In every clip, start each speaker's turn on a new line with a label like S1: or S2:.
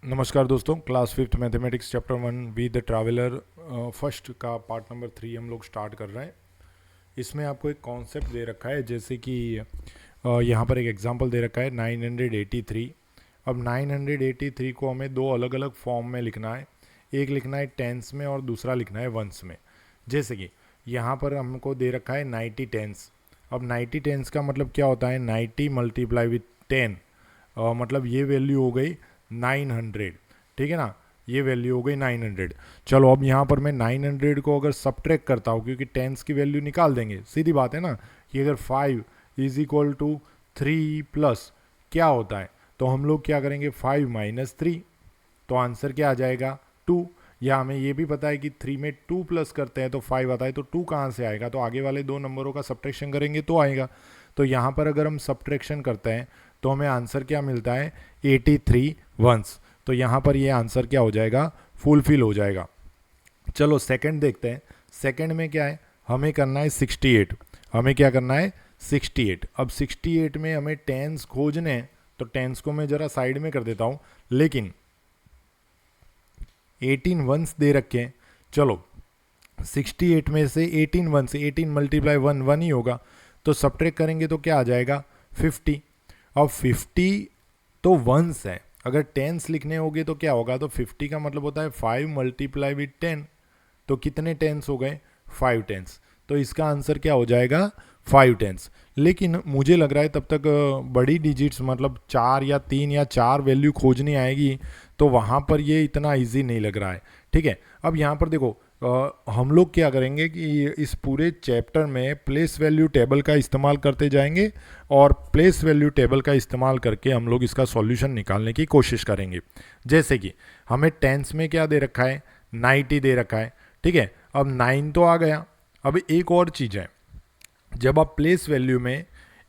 S1: नमस्कार दोस्तों, class fifth mathematics chapter 1 we the traveller first का पार्ट नंबर 3 हम लोग स्टार्ट कर रहे हैं। इसमें आपको एक कॉन्सेप्ट दे रखा है, जैसे कि यहाँ पर एक एग्जांपल दे रखा है 983। अब 983 को हमें दो अलग अलग फॉर्म में लिखना है। एक लिखना है टेंस में और दूसरा लिखना है वंस में। जैसे कि यहाँ पर हमको दे रखा है 90 टेंस। अब 90 टेंस का मतलब क्या होता है, 90 मल्टीप्लाई विथ 10, मतलब ये वैल्यू हो गई 900। ठीक है ना, ये वैल्यू हो गई 900। चलो अब यहाँ पर मैं 900 को अगर सब्ट्रैक्ट करता हूँ, क्योंकि टेंस की वैल्यू निकाल देंगे, सीधी बात है ना कि अगर 5 इज इक्वल टू 3 प्लस क्या होता है, तो हम लोग क्या करेंगे 5 माइनस 3, तो आंसर क्या आ जाएगा 2। या हमें ये भी पता है कि 3 में 2 प्लस करते हैं तो 5 आता है, तो 2 कहाँ से आएगा, तो आगे वाले दो नंबरों का सब्ट्रैक्शन करेंगे तो आएगा। तो यहाँ पर अगर हम सब्ट्रैक्शन करते हैं तो हमें आंसर क्या मिलता है 83 वंस। तो यहाँ पर ये आंसर क्या हो जाएगा, फुलफिल हो जाएगा। चलो सेकंड देखते हैं। सेकंड में क्या है, हमें करना है 68। हमें क्या करना है 68। अब 68 में हमें टेंस खोजने हैं, तो टेंस को मैं जरा साइड में कर देता हूँ, लेकिन 18 वंस दे रखे हैं। चलो 68 में से 18 वंस, 18 मल्टीप्लाई 1 1 ही होगा, तो सब्ट्रैक्ट करेंगे तो क्या आ जाएगा 50। अब 50 तो वंस है, अगर टेंस लिखने होंगे तो क्या होगा, तो 50 का मतलब होता है 5 मल्टीप्लाई विथ 10। तो कितने टेंस हो गए 5 टेंस, तो इसका आंसर क्या हो जाएगा 5 टेंस। लेकिन मुझे लग रहा है तब तक बड़ी डिजिट्स मतलब 4 या 3 या 4 वैल्यू खोजनी आएगी, तो वहाँ पर ये इतना इजी नहीं लग रहा है। ठीक है, अब यहाँ पर देखो हम लोग क्या करेंगे कि इस पूरे चैप्टर में प्लेस वैल्यू टेबल का इस्तेमाल करते जाएंगे, और प्लेस वैल्यू टेबल का इस्तेमाल करके हम लोग इसका सॉल्यूशन निकालने की कोशिश करेंगे। जैसे कि हमें टेंस में क्या दे रखा है 90 दे रखा है। ठीक है, अब 9 तो आ गया। अब एक और चीज़ है, जब आप प्लेस वैल्यू में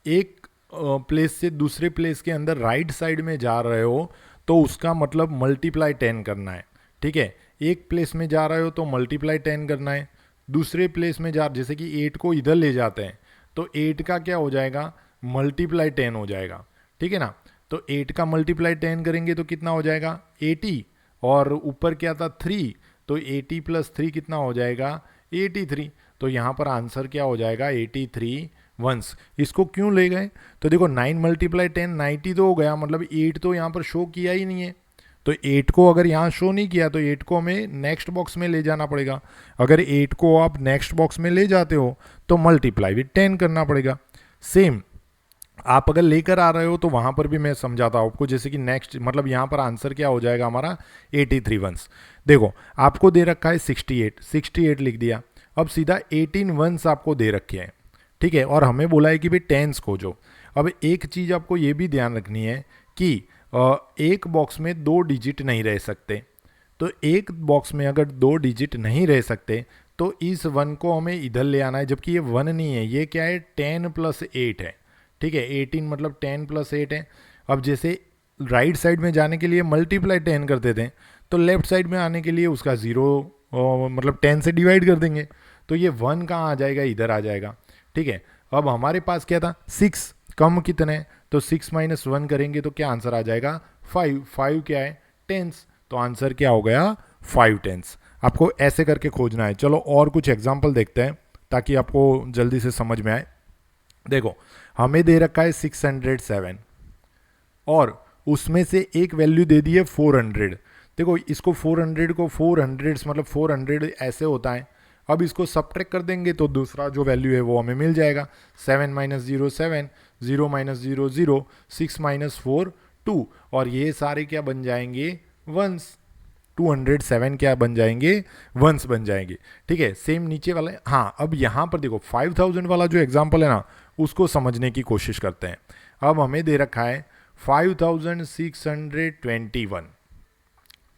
S1: एक प्लेस से दूसरे प्लेस के अंदर राइट साइड में जा रहे हो, तो उसका मतलब मल्टीप्लाई 10 करना है। ठीक है, एक प्लेस में जा रहे हो तो मल्टीप्लाई 10 करना है। दूसरे प्लेस में जा, जैसे कि 8 को इधर ले जाते हैं, तो 8 का क्या हो जाएगा मल्टीप्लाई 10 हो जाएगा। ठीक है ना, तो 8 का मल्टीप्लाई 10 करेंगे तो कितना हो जाएगा 80, और ऊपर क्या था 3, तो 80 प्लस 3 कितना हो जाएगा 83। तो यहाँ पर आंसर क्या हो जाएगा 83 वंस। इसको क्यों ले गए, तो देखो 9 मल्टीप्लाई 10 90 तो हो गया, मतलब 8 तो यहाँ पर शो किया ही नहीं है। तो 8 को अगर यहाँ शो नहीं किया तो 8 को हमें नेक्स्ट बॉक्स में ले जाना पड़ेगा। अगर 8 को आप नेक्स्ट बॉक्स में ले जाते हो तो मल्टीप्लाई विथ 10 करना पड़ेगा। सेम आप अगर लेकर आ रहे हो तो वहाँ पर भी मैं समझाता हूँ आपको, जैसे कि नेक्स्ट मतलब यहाँ पर आंसर क्या हो जाएगा हमारा 83 वंस। देखो आपको दे रखा है 68, 68 लिख दिया। अब सीधा 18 वंस आपको दे रखे हैं। ठीक है, और हमें बोला है कि भाई टेंस खोजो। अब एक चीज़ आपको ये भी ध्यान रखनी है कि एक बॉक्स में 2 डिजिट नहीं रह सकते। तो एक बॉक्स में अगर 2 डिजिट नहीं रह सकते तो इस 1 को हमें इधर ले आना है, जबकि ये 1 नहीं है, ये क्या है 10 प्लस 8 है। ठीक है, 18 मतलब 10 प्लस 8 है। अब जैसे राइट साइड में जाने के लिए मल्टीप्लाई 10 करते थे, तो लेफ्ट साइड में आने के लिए उसका 0 मतलब 10 से डिवाइड कर देंगे, तो ये 1 कहाँ आ जाएगा, इधर आ जाएगा। ठीक है, अब हमारे पास क्या था 6, कम कितने, तो 6 माइनस 1 करेंगे तो क्या आंसर आ जाएगा 5। 5 क्या है टेंस, तो आंसर क्या हो गया 5 टेंस। आपको ऐसे करके खोजना है। चलो और कुछ एग्जाम्पल देखते हैं ताकि आपको जल्दी से समझ में आए। देखो हमें दे रखा है 607, और उसमें से एक वैल्यू दे दी है 400। देखो इसको 400 को 400 मतलब 400 ऐसे होता है। अब इसको सब्ट्रैक्ट कर देंगे तो दूसरा जो वैल्यू है वो हमें मिल जाएगा। 7 माइनस 0 7, 0 माइनस 0 0, 6 माइनस 4 2, और ये सारे क्या बन जाएंगे वंस। 207 क्या बन जाएंगे वंस बन जाएंगे। ठीक है, सेम नीचे वाले। हाँ, अब यहाँ पर देखो 5000 वाला जो एग्जाम्पल है ना, उसको समझने की कोशिश करते हैं। अब हमें दे रखा है 5621।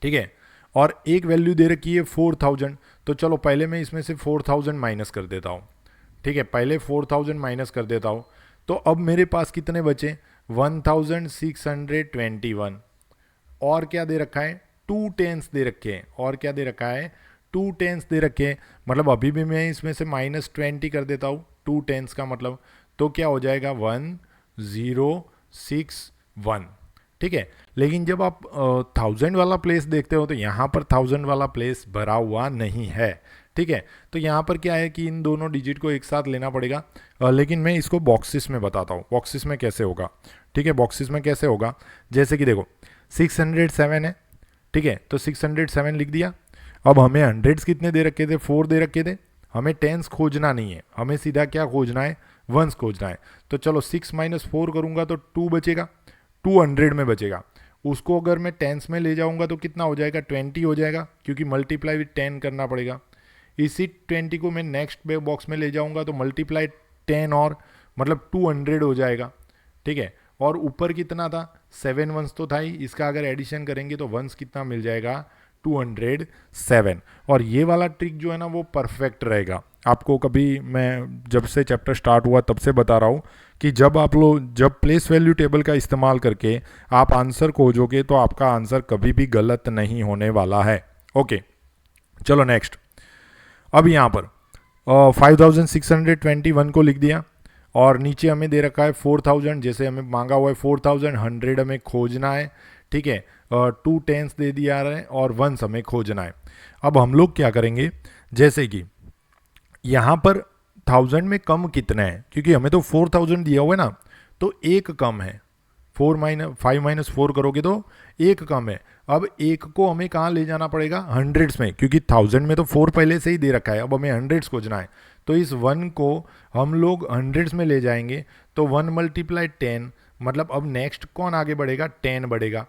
S1: ठीक है, और एक वैल्यू दे रखी है 4000। तो चलो पहले मैं इसमें से 4000 माइनस कर देता हूँ। ठीक है, पहले 4000 माइनस कर देता हूँ, तो अब मेरे पास कितने बचे 1621। और क्या दे रखा है 2 टेंस दे रखे हैं, और क्या दे रखा है 2 टेंस दे रखे हैं। मतलब अभी भी मैं इसमें से -20 कर देता हूँ 2 टेंस का मतलब, तो क्या हो जाएगा 1061। ठीक है। लेकिन जब आप 1000 वाला प्लेस देखते हो तो यहाँ पर 1000 वाला प्लेस भरा हुआ नहीं है, ठीक है। तो यहाँ पर क्या है कि इन दोनों डिजिट को एक साथ लेना पड़ेगा, लेकिन मैं इसको बॉक्सेस में बताता हूँ बॉक्सेस में कैसे होगा, ठीक है। बॉक्सेस में कैसे होगा, जैसे कि देखो 607 है, ठीक है, तो 607 लिख दिया। अब हमें हंड्रेड्स कितने दे रखे थे, 4 दे रखे थे, हमें टेंस खोजना नहीं है, हमें सीधा क्या खोजना है, वंस खोजना है। तो चलो 6 - 4 करूँगा तो 2 बचेगा, 200 में बचेगा। उसको अगर मैं टेंस में ले जाऊंगा तो कितना हो जाएगा, 20 हो जाएगा, क्योंकि मल्टीप्लाई विथ 10 करना पड़ेगा। इसी 20 को मैं नेक्स्ट बॉक्स में ले जाऊंगा तो मल्टीप्लाई 10 और मतलब 200 हो जाएगा, ठीक है। और ऊपर कितना था, 7 वंस तो था ही, इसका अगर एडिशन करेंगे तो वंस कितना मिल जाएगा, 207। और ये वाला ट्रिक जो है ना वो परफेक्ट रहेगा। आपको कभी मैं जब से चैप्टर स्टार्ट हुआ तब से बता रहा हूँ कि जब प्लेस वैल्यू टेबल का इस्तेमाल करके आप आंसर खोजोगे तो आपका आंसर कभी भी गलत नहीं होने वाला है। ओके, चलो नेक्स्ट। अब यहाँ पर 5621 को लिख दिया और नीचे हमें दे रखा है 4000, जैसे हमें मांगा हुआ है 4100 हमें खोजना है, ठीक है। 2 टेंस दे दिया है और वंस हमें खोजना है। अब हम लोग क्या करेंगे, जैसे कि यहाँ पर 1000 में कम कितना है, क्योंकि हमें तो 4000 दिया हुआ है ना, तो एक कम है, 5 - 4 करोगे तो एक कम है। अब एक को हमें कहाँ ले जाना पड़ेगा, हंड्रेड्स में, क्योंकि 1000 में तो 4 पहले से ही दे रखा है, अब हमें हंड्रेड्स खोजना है। तो इस 1 को हम लोग हंड्रेड्स में ले जाएंगे, तो 1 × 10, मतलब अब नेक्स्ट कौन आगे बढ़ेगा, 10 बढ़ेगा,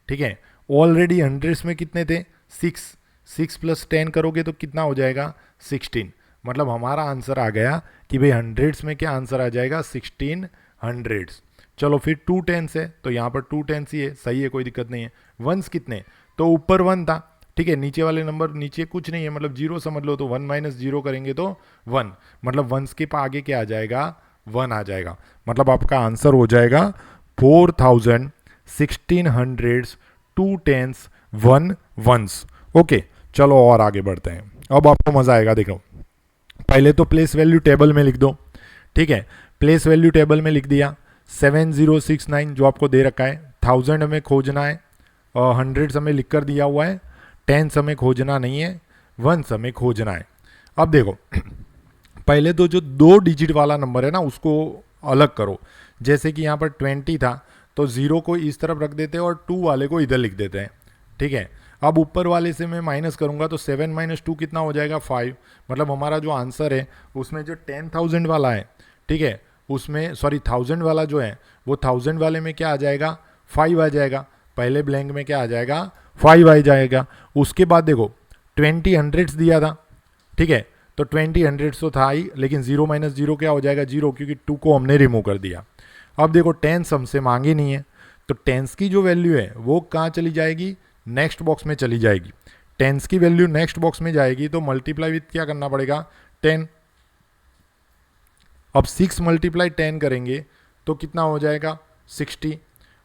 S1: ठीक है। ऑलरेडी हंड्रेड्स में कितने थे, 6 + 10 करोगे तो कितना हो जाएगा, 16। मतलब हमारा आंसर आ गया कि भाई हंड्रेड्स में क्या आंसर आ जाएगा, 1600। चलो फिर 2 टेंस है तो यहाँ पर 2 टेंस ही है, सही है, कोई दिक्कत नहीं है। वंस कितने, तो ऊपर 1 था, ठीक है, नीचे वाले नंबर नीचे कुछ नहीं है, मतलब 0 समझ लो, तो 1 - 0 करेंगे तो 1, मतलब वंस के आगे क्या आ जाएगा, 1 आ जाएगा। मतलब आपका आंसर हो जाएगा 4000, 1600, 2 टेंस, 1 वंस। ओके, चलो और आगे बढ़ते हैं, अब आपको मज़ा आएगा। देखो पहले तो प्लेस वैल्यू टेबल में लिख दो, ठीक है। प्लेस वैल्यू टेबल में लिख दिया 7069 जो आपको दे रखा है, 1000 हमें खोजना है, हंड्रेड्स हमें लिख कर दिया हुआ है, टेंस हमें खोजना नहीं है, वंस हमें खोजना है। अब देखो पहले तो जो 2 डिजिट वाला नंबर है ना उसको अलग करो, जैसे कि यहाँ पर 20 था तो 0 को इस तरफ रख देते हैं और 2 वाले को इधर लिख देते हैं, ठीक है। अब ऊपर वाले से मैं माइनस करूंगा तो 7 - 2 कितना हो जाएगा, 5। मतलब हमारा जो आंसर है उसमें जो 10,000 वाला है, ठीक है, उसमें सॉरी 1000 वाला जो है वो 1000 वाले में क्या आ जाएगा, 5 आ जाएगा। पहले ब्लैंक में क्या आ जाएगा, 5 आ जाएगा। उसके बाद देखो 20 हंड्रेड्स दिया था, ठीक है, तो 20 हंड्रेड्स तो था ही, लेकिन 0 - 0 क्या हो जाएगा, 0, क्योंकि 2 को हमने रिमूव कर दिया। अब देखो टेंस हमसे मांगी नहीं है, तो टेंस की जो वैल्यू है वो कहाँ चली जाएगी, नेक्स्ट बॉक्स में चली जाएगी। टेंस की वैल्यू नेक्स्ट बॉक्स में जाएगी तो मल्टीप्लाई विथ क्या करना पड़ेगा, 10। अब 6 × 10 करेंगे तो कितना हो जाएगा, 60।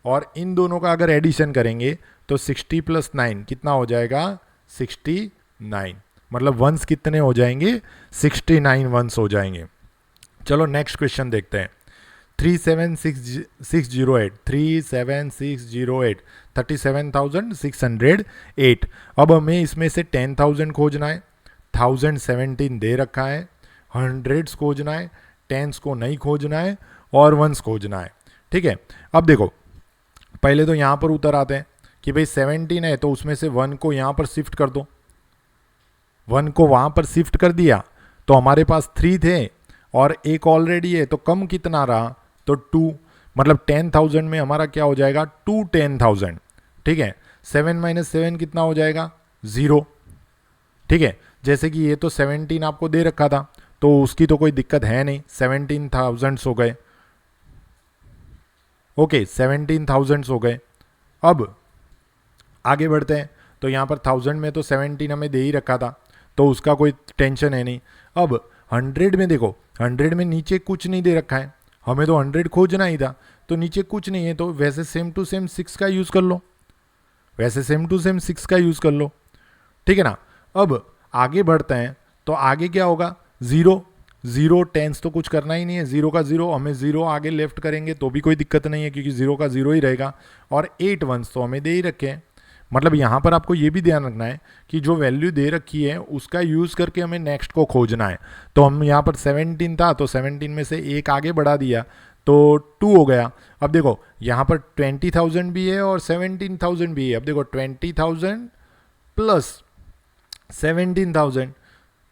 S1: और इन दोनों का अगर एडिशन करेंगे तो 60 + 9 कितना हो जाएगा, 69। मतलब वंस कितने हो जाएंगे, 69 वंस हो जाएंगे। चलो नेक्स्ट क्वेश्चन देखते हैं। 37608 37,608। अब हमें इसमें से 10,000 खोजना है, 1017 दे रखा है, हंड्रेड्स खोजना है, टेंस को नहीं खोजना है और वंस खोजना है, ठीक है। अब देखो पहले तो यहाँ पर उतर आते हैं कि भाई 17 है तो उसमें से 1 को यहाँ पर शिफ्ट कर दो, 1 को वहाँ पर शिफ्ट कर दिया तो हमारे पास 3 थे और एक ऑलरेडी है, तो कम कितना रहा, तो 2। मतलब 10,000 में हमारा क्या हो जाएगा, 2 10,000, ठीक है। 7 - 7 कितना हो जाएगा, 0, ठीक है। जैसे कि ये तो 17 आपको दे रखा था तो उसकी तो कोई दिक्कत है नहीं, 17,000 हो गए, ओके 17,000 हो गए। अब आगे बढ़ते हैं, तो यहाँ पर 1000 में तो 17 हमें दे ही रखा था तो उसका कोई टेंशन है नहीं। अब 100 में देखो, 100 में नीचे कुछ नहीं दे रखा है, हमें तो 100 खोजना ही था, तो नीचे कुछ नहीं है, तो वैसे सेम टू सेम 6 का यूज़ कर लो, वैसे सेम टू सेम 6 का यूज़ कर लो, ठीक है ना। अब आगे बढ़ते हैं तो आगे क्या होगा, 0, जीरो टेंस तो कुछ करना ही नहीं है, जीरो का जीरो, हमें जीरो आगे लेफ्ट करेंगे तो भी कोई दिक्कत नहीं है क्योंकि जीरो का जीरो ही रहेगा, और 8 वंस तो हमें दे ही रखे हैं। मतलब यहाँ पर आपको ये भी ध्यान रखना है कि जो वैल्यू दे रखी है उसका यूज़ करके हमें नेक्स्ट को खोजना है। तो हम यहाँ पर 17 था तो 17 में से एक आगे बढ़ा दिया तो 2 हो गया। अब देखो यहाँ पर 20,000 भी है और 17,000 भी है। अब देखो 20,000 प्लस 17,000,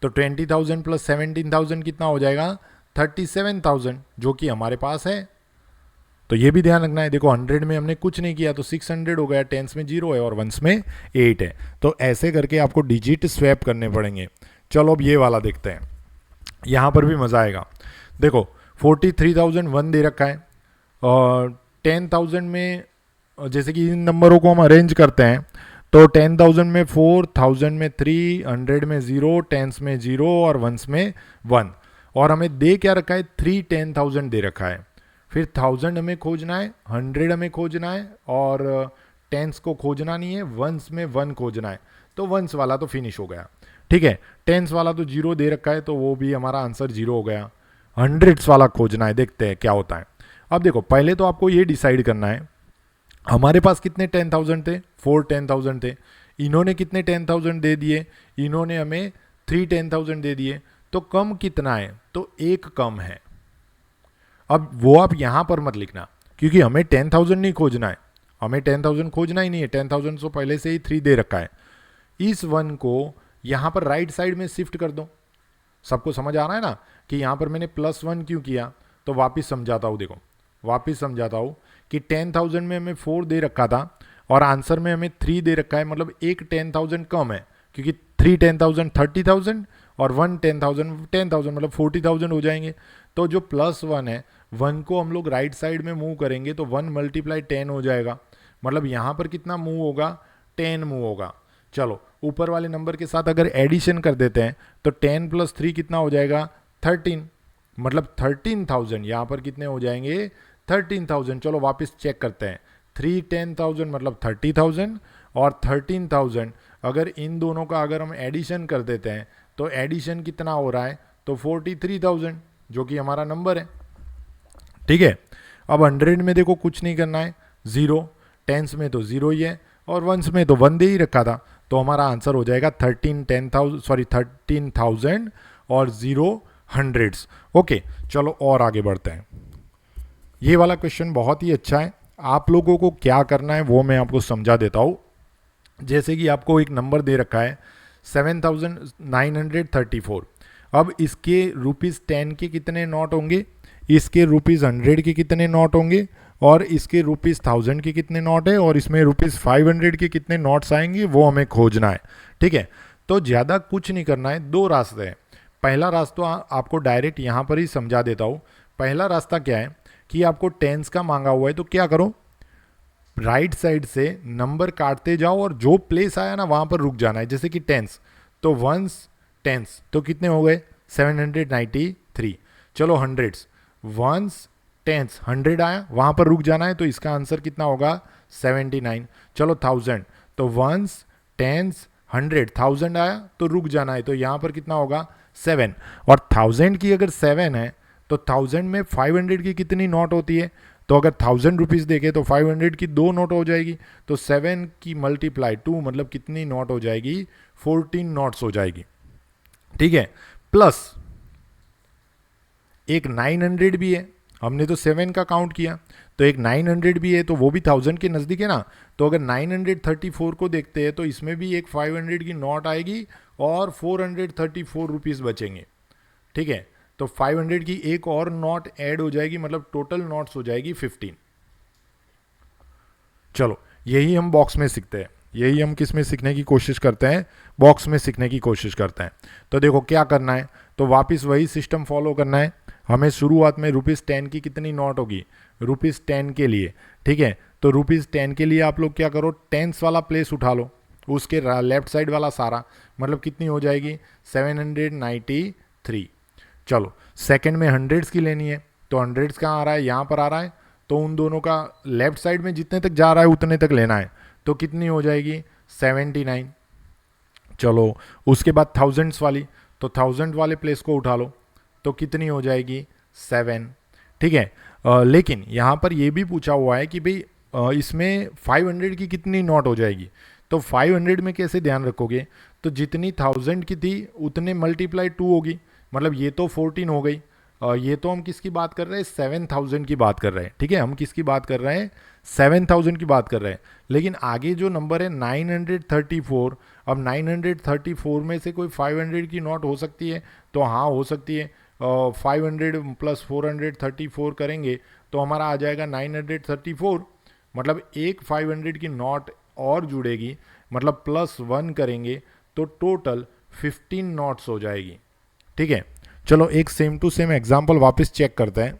S1: तो 20,000 प्लस 17,000 कितना हो जाएगा, 37,000, जो कि हमारे पास है। तो ये भी ध्यान रखना है। देखो 100 में हमने कुछ नहीं किया तो 600 हो गया, टेंस में 0 है और वंस में 8 है। तो ऐसे करके आपको डिजिट स्वैप करने पड़ेंगे। चलो अब ये वाला देखते हैं, यहाँ पर भी मज़ा आएगा। देखो 43,001 दे रखा है और 10,000 में जैसे कि इन नंबरों को हम अरेंज करते हैं तो 10,000 में 4, 1000 में 3, 100 में 0, टेंस में 0 और वंस में 1। और हमें दे क्या रखा है, 3 10,000 दे रखा है। फिर 1000 हमें खोजना है, 100 हमें खोजना है और टेंस को खोजना नहीं है, वंस में 1 खोजना है। तो वंस वाला तो फिनिश हो गया, ठीक है। टेंस वाला तो 0 दे रखा है तो वो भी हमारा आंसर 0 हो गया। हंड्रेड्स वाला खोजना है, देखते हैं क्या होता है। अब देखो पहले तो आपको ये डिसाइड करना है हमारे पास कितने 10,000 थे, 4 10,000 थे। इन्होंने कितने 10,000 दे दिए, इन्होंने हमें 3 10,000 दे दिए। तो कम कितना है, तो एक कम है। अब वो आप यहां पर मत लिखना क्योंकि हमें 10,000 नहीं खोजना है, हमें 10,000 खोजना ही नहीं है। 10,000 तो पहले से ही 3 दे रखा है। इस 1 को यहां पर राइट साइड में शिफ्ट कर दो। सबको समझ आ रहा है ना कि यहां पर मैंने +1 क्यों किया। तो वापिस समझाता हूं, देखो वापिस समझाता हूं कि 10,000 में हमें 4 दे रखा था और आंसर में हमें 3 दे रखा है, मतलब एक 10,000 कम है क्योंकि 3 10,000 30,000 और 1 10,000 10,000, मतलब 40,000 हो जाएंगे। तो जो +1 है, 1 को हम लोग राइट साइड में मूव करेंगे तो 1 × 10 हो जाएगा। मतलब यहाँ पर कितना मूव होगा, 10 मूव होगा। चलो ऊपर वाले नंबर के साथ अगर एडिशन कर देते हैं तो 10 + 3 कितना हो जाएगा, 13, मतलब 13,000। यहाँ पर कितने हो जाएंगे, 13,000। चलो वापस चेक करते हैं। 3 10,000 मतलब 30,000 और 13,000, अगर इन दोनों का अगर हम एडिशन कर देते हैं तो एडिशन कितना हो रहा है, तो 43,000, जो कि हमारा नंबर है, ठीक है। अब 100 में देखो कुछ नहीं करना है, 0, टेंस में तो 0 ही है और वंस में तो 1 दे ही रखा था। तो हमारा आंसर हो जाएगा 13,000 और 0 हंड्रेड्स। ओके चलो और आगे बढ़ते हैं। ये वाला क्वेश्चन बहुत ही अच्छा है। आप लोगों को क्या करना है वो मैं आपको समझा देता हूँ। जैसे कि आपको एक नंबर दे रखा है 7,934। अब इसके ₹10 के कितने नोट होंगे, इसके ₹100 के कितने नोट होंगे और इसके ₹1000 के कितने नोट है और इसमें ₹500 के कितने नोट्स आएंगे, वो हमें खोजना है, ठीक है। तो ज़्यादा कुछ नहीं करना है, 2 रास्ते हैं। पहला रास्ता आपको डायरेक्ट यहाँ पर ही समझा देता हूँ। पहला रास्ता क्या है कि आपको टेंस का मांगा हुआ है तो क्या करो, राइट साइड से नंबर काटते जाओ और जो प्लेस आया ना वहाँ पर रुक जाना है। जैसे कि टेंस, तो वंस टेंस तो कितने हो गए, 793। चलो हंड्रेड्स, वंस टेंस 100 आया, वहाँ पर रुक जाना है, तो इसका आंसर कितना होगा, 79। चलो 1000, तो वंस टेंस 100, 1000 आया तो रुक जाना है, तो यहाँ पर कितना होगा, 7। और 1000 की अगर 7 है तो 1000 में 500 की कितनी नोट होती है, तो अगर 1000 रुपीज़ देखे तो 500 की 2 नोट हो जाएगी। तो 7 की मल्टीप्लाई 2 मतलब कितनी नोट हो जाएगी, 14 नोट्स हो जाएगी, ठीक है। प्लस एक 900 भी है, हमने तो 7 का काउंट किया, तो एक 900 भी है तो वो भी 1000 के नज़दीक है ना। तो अगर 934 को देखते हैं तो इसमें भी एक 500 की नोट आएगी और 434 रुपीज़ बचेंगे, ठीक है। तो 500 की एक और नोट ऐड हो जाएगी, मतलब टोटल नोट्स हो जाएगी 15। चलो यही हम बॉक्स में सीखते हैं, यही हम किस में सीखने की कोशिश करते हैं, बॉक्स में सीखने की कोशिश करते हैं। तो देखो क्या करना है, तो वापस वही सिस्टम फॉलो करना है। हमें शुरुआत में ₹10 की कितनी नोट होगी, ₹10 के लिए, ठीक है। तो ₹10 के लिए आप लोग क्या करो, टेंस वाला प्लेस उठा लो, उसके लेफ्ट साइड वाला सारा, मतलब कितनी हो जाएगी, 793। चलो सेकंड में हंड्रेड्स की लेनी है, तो हंड्रेड्स कहाँ आ रहा है, यहाँ पर आ रहा है, तो उन दोनों का लेफ्ट साइड में जितने तक जा रहा है उतने तक लेना है, तो कितनी हो जाएगी, 79। चलो उसके बाद थाउजेंड्स वाली, तो 1000 वाले प्लेस को उठा लो, तो कितनी हो जाएगी 7। ठीक है, लेकिन यहाँ पर ये भी पूछा हुआ है कि भाई इसमें 500 की कितनी नोट हो जाएगी। तो 500 में कैसे ध्यान रखोगे, तो जितनी 1000 की थी उतने मल्टीप्लाई 2 होगी, मतलब ये तो 14 हो गई। ये तो हम किसकी बात कर रहे हैं, 7000 की बात कर रहे हैं। ठीक है, हम किसकी बात कर रहे हैं, 7000 की बात कर रहे हैं। लेकिन आगे जो नंबर है 934, अब 934 में से कोई 500 की नोट हो सकती है, तो हाँ हो सकती है। 500 प्लस 434 करेंगे तो हमारा आ जाएगा 934, मतलब एक 500 की नोट और जुड़ेगी, मतलब +1 करेंगे तो टोटल 15 नोट्स हो जाएगी। ठीक है, चलो एक सेम टू सेम एग्जाम्पल वापस चेक करते हैं।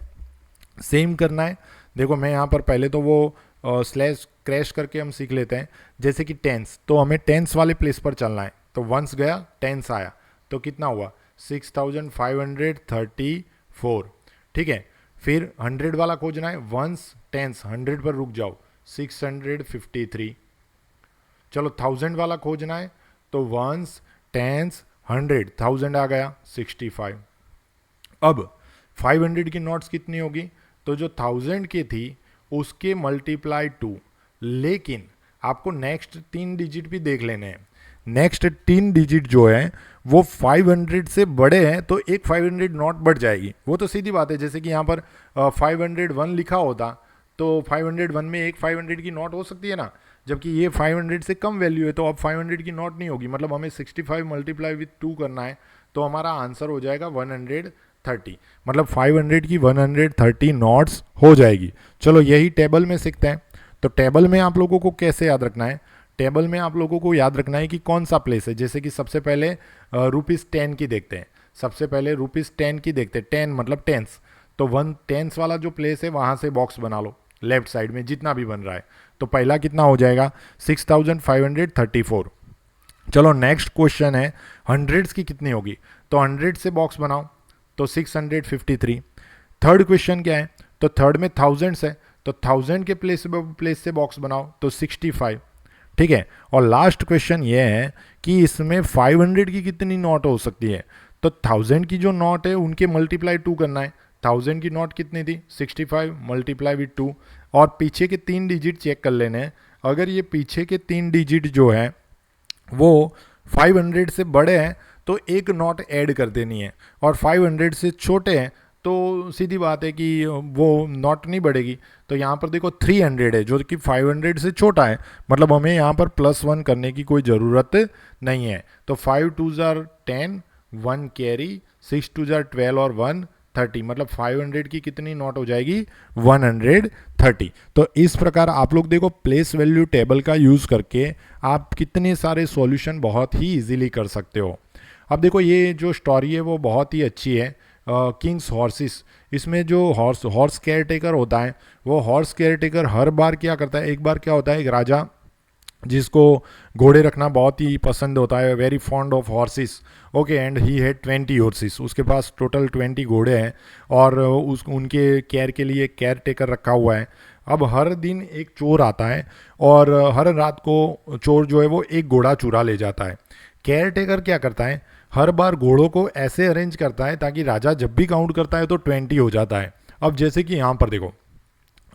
S1: सेम करना है, देखो मैं यहाँ पर पहले तो वो स्लैश क्रैश करके हम सीख लेते हैं। जैसे कि टेंस, तो हमें टेंस वाले प्लेस पर चलना है, तो वंस गया टेंस आया, तो कितना हुआ 6534। ठीक है, फिर 100 वाला खोजना है, वंस टेंस 100 पर रुक जाओ 653। चलो 1000 वाला खोजना है, तो वंस टेंस 100, 1000 आ गया 65। अब 500 की नोट्स कितनी होगी, तो जो 1000 की थी उसके मल्टीप्लाई 2, लेकिन आपको नेक्स्ट 3 डिजिट भी देख लेने हैं। नेक्स्ट 3 डिजिट जो है वो 500 से बड़े हैं, तो एक 500 नोट बढ़ जाएगी, वो तो सीधी बात है। जैसे कि यहाँ पर 501 लिखा होता, तो 501 में एक 500 की नोट हो सकती है ना, जबकि ये 500 से कम वैल्यू है, तो अब 500 की नोट नहीं होगी, मतलब हमें 65 मल्टीप्लाई विथ 2 करना है, तो हमारा आंसर हो जाएगा 130, मतलब 500 की 130 नोट्स हो जाएगी। चलो यही टेबल में सीखते हैं। तो टेबल में आप लोगों को कैसे याद रखना है, टेबल में आप लोगों को याद रखना है कि कौन सा प्लेस है। जैसे कि सबसे पहले ₹10 की देखते हैं, सबसे पहले ₹10 की देखते हैं, 10 मतलब टेंस, तो 1 टेंस वाला जो प्लेस है वहाँ से बॉक्स बना लो लेफ्ट साइड में जितना भी बन रहा है। तो पहला कितना हो जाएगा 6534। चलो नेक्स्ट क्वेश्चन है हंड्रेड्स की कितनी होगी, तो 100 से बॉक्स बनाओ, तो 653। थर्ड क्वेश्चन क्या है, तो थर्ड में थाउजेंड्स है, तो 1000 के प्लेस से बॉक्स बनाओ, तो 65। ठीक है, और लास्ट क्वेश्चन ये है कि इसमें 500 की कितनी नोट हो सकती है, तो 1000 की जो नोट है उनके मल्टीप्लाई 2 करना है। 1000 की नोट कितनी थी 65 मल्टीप्लाई विथ 2, और पीछे के 3 डिजिट चेक कर लेने हैं। अगर ये पीछे के 3 डिजिट जो है वो 500 से बड़े हैं तो एक नोट ऐड कर देनी है, और 500 से छोटे हैं तो सीधी बात है कि वो नोट नहीं बढ़ेगी। तो यहाँ पर देखो 300 है जो कि 500 से छोटा है, मतलब हमें यहाँ पर +1 करने की कोई ज़रूरत नहीं है। तो 5 2 जार 10, 1 कैरी, 6 2 जार 12 और 1 30, मतलब 500 की कितनी नोट हो जाएगी 130। तो इस प्रकार आप लोग देखो प्लेस वैल्यू टेबल का यूज़ करके आप कितने सारे सॉल्यूशन बहुत ही इजीली कर सकते हो। अब देखो ये जो स्टोरी है वो बहुत ही अच्छी है, किंग्स हॉर्सेस। इसमें जो हॉर्स केयर टेकर होता है, वो हॉर्स केयर टेकर हर बार क्या करता है, एक बार क्या होता है एक राजा जिसको घोड़े रखना बहुत ही पसंद होता है, very fond of horses, okay, and he had 20 horses, उसके पास टोटल 20 घोड़े हैं, और उनके केयर के लिए केयर टेकर रखा हुआ है। अब हर दिन एक चोर आता है और हर रात को चोर जो है वो एक घोड़ा चुरा ले जाता है। केयर टेकर क्या करता है, हर बार घोड़ों को ऐसे अरेंज करता है ताकि राजा जब भी काउंट करता है तो 20 हो जाता है। अब जैसे कि यहाँ पर देखो,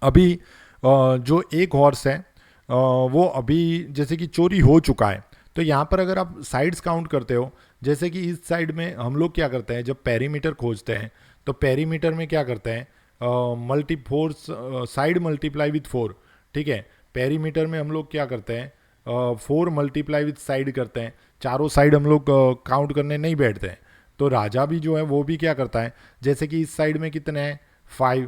S1: अभी जो एक हॉर्स है वो अभी जैसे कि चोरी हो चुका है, तो यहाँ पर अगर आप साइड्स काउंट करते हो, जैसे कि इस साइड में हम लोग क्या करते हैं जब पेरीमीटर खोजते हैं, तो पेरीमीटर में क्या करते हैं साइड मल्टीप्लाई विथ 4। ठीक है, पेरीमीटर में हम लोग क्या करते हैं 4 मल्टीप्लाई विथ साइड करते हैं, चारों साइड हम लोग काउंट करने नहीं बैठते हैं। तो राजा भी जो है वो भी क्या करता है, जैसे कि इस साइड में कितने हैं 5,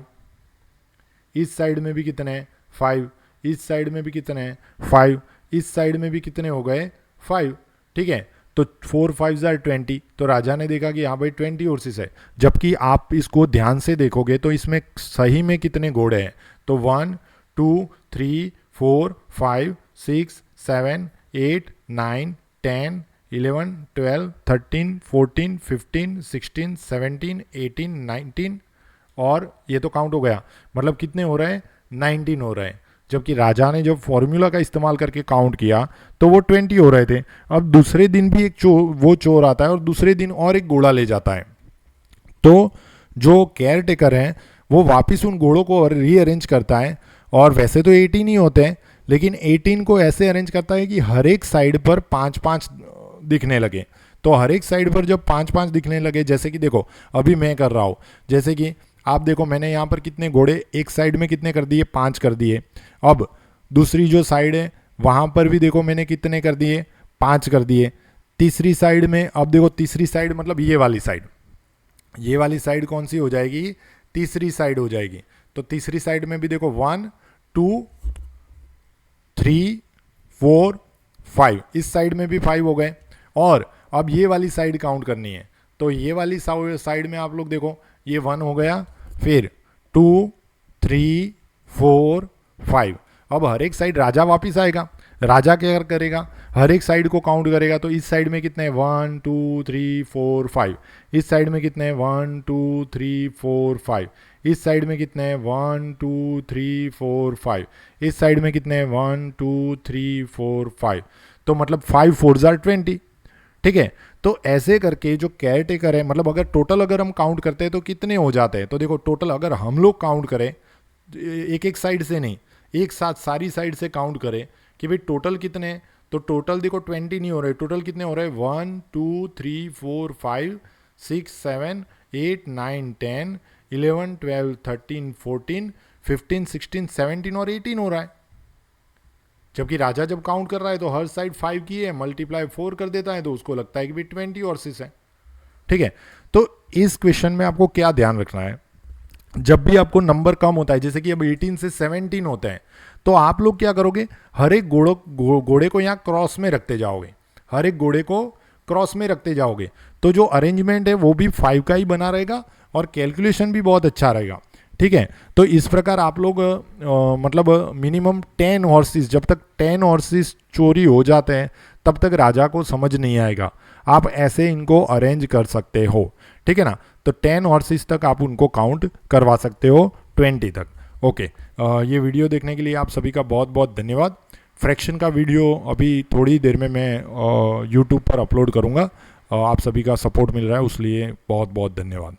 S1: इस साइड में भी कितने हैं 5, इस साइड में भी कितने हैं 5, इस साइड में भी कितने हो गए 5। ठीक है, तो 4 5 जार 20, तो राजा ने देखा कि हाँ भाई 20 हॉर्सेस है, जबकि आप इसको ध्यान से देखोगे तो इसमें सही में कितने घोड़े हैं, तो 1 2 3 4 5 6 7 8 9 10 11 12 13 14 15 16 17 18 19, और ये तो काउंट हो गया, मतलब कितने हो रहे हैं 19 हो रहे हैं। जबकि राजा ने जब फॉर्मूला का इस्तेमाल करके काउंट किया तो वो 20 हो रहे थे। अब दूसरे दिन भी एक वो चोर आता है और दूसरे दिन और एक घोड़ा ले जाता है, तो जो केयर टेकर है वो वापस उन घोड़ों को रीअरेंज करता है, और वैसे तो 18 ही होते हैं, लेकिन 18 को ऐसे अरेंज करता है कि हर एक साइड पर 5-5 दिखने लगे। तो हर एक साइड पर जब 5-5 दिखने लगे, जैसे कि देखो अभी मैं कर रहा हूँ, जैसे कि आप देखो मैंने यहाँ पर कितने घोड़े एक साइड में कितने कर दिए, 5 कर दिए। अब दूसरी जो साइड है वहाँ पर भी देखो मैंने कितने कर दिए, 5 कर दिए। तीसरी साइड में अब देखो, तीसरी साइड मतलब ये वाली साइड, ये वाली साइड कौन सी हो जाएगी, तीसरी साइड हो जाएगी। तो तीसरी साइड में भी देखो 1 2 3 4 5, इस साइड में भी 5 हो गए। और अब ये वाली साइड काउंट करनी है, तो ये वाली साइड में आप लोग देखो ये 1 हो गया, फिर 2 3 4 5। अब हर एक साइड राजा वापिस आएगा, राजा क्या करेगा, हर एक साइड को काउंट करेगा। तो इस साइड में कितने हैं, 1 2 3 4 5, इस साइड में कितने हैं, 1 2 3 4 5, इस साइड में कितने हैं, 1 2 3 4 5, इस साइड में कितने हैं, 1 2 3 4 5। तो मतलब 5 4 जार 20, ठीक है। तो ऐसे करके जो केयर टेकर है, मतलब अगर टोटल अगर हम काउंट करते हैं तो कितने हो जाते हैं, तो देखो टोटल अगर हम लोग काउंट करें एक एक साइड से नहीं, एक साथ सारी साइड से काउंट करें कि भाई टोटल कितने हैं, तो टोटल देखो 20 नहीं हो रहे, टोटल कितने हो रहे हैं, 1 2 3 4 5 6 7 8 9 10 11 12 13 14 15 16 17 और 18 हो रहा है। जबकि राजा जब काउंट कर रहा है तो हर साइड 5 की है, मल्टीप्लाई 4 कर देता है, तो उसको लगता है कि भाई 20 और 6 है, ठीक है। तो इस क्वेश्चन में आपको क्या ध्यान रखना है, जब भी आपको नंबर कम होता है, जैसे कि अब 18 से 17 होते हैं, तो आप लोग क्या करोगे, हर एक घोड़े को यहाँ क्रॉस में रखते जाओगे, हर एक घोड़े को क्रॉस में रखते जाओगे, तो जो अरेंजमेंट है वो भी 5 का ही बना रहेगा और कैलकुलेशन भी बहुत अच्छा रहेगा, ठीक है। तो इस प्रकार आप लोग मतलब मिनिमम 10 हॉर्सेस, जब तक 10 हॉर्सेस चोरी हो जाते हैं तब तक राजा को समझ नहीं आएगा, आप ऐसे इनको अरेंज कर सकते हो, ठीक है ना। तो 10 हॉर्सेस तक आप उनको काउंट करवा सकते हो, 20 तक। ओके, ये वीडियो देखने के लिए आप सभी का बहुत बहुत धन्यवाद। फ्रैक्शन का वीडियो अभी थोड़ी देर में मैं यूट्यूब पर अपलोड करूँगा, आप सभी का सपोर्ट मिल रहा है उसलिए बहुत बहुत धन्यवाद।